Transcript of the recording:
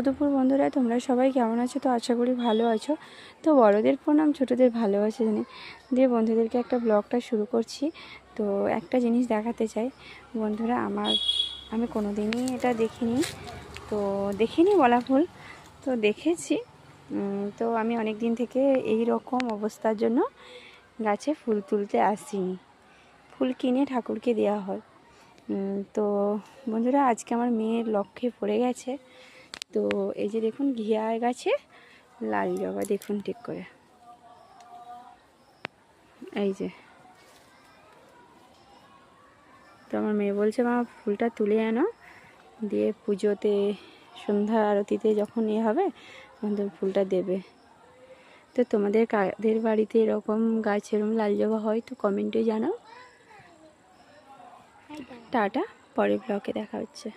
দুপুর বন্ধুরা, তোমরা সবাই কেমন আছো? তো আশা করি ভালো আছো। তো বড়দের প্রণাম, ছোটদের ভালোবাসা জানি দিয়ে বন্ধুদেরকে একটা ব্লগটা শুরু করছি। তো একটা জিনিস দেখাতে চাই বন্ধুরা, আমি কোনো দিনই এটা দেখিনি বলা ভুল, তো দেখেছি। তো আমি অনেক দিন থেকে এই রকম অবস্থার জন্য গাছে ফুল তুলতে আসিনি। ফুল কিনে ঠাকুরকে দেওয়া হয়। তো বন্ধুরা, আজকে আমার মেয়ের লক্ষ্যে পড়ে গেছে। তো এই যে দেখুন, ঘিয়া গাছে লাল জবা দেখুন ঠিক করে, এই যে। তো আমার মেয়ে বলছে, মা ফুলটা তুলে আনো, দিয়ে পুজোতে সন্ধ্যা আরতিতে যখন হবে তখন তুমি ফুলটা দেবে। তো তোমাদের কাদের বাড়িতে এরকম গাছ এরকম লাল জবা হয় তো কমেন্টে জানাও। টাটা, পরের ব্লগে দেখা হচ্ছে।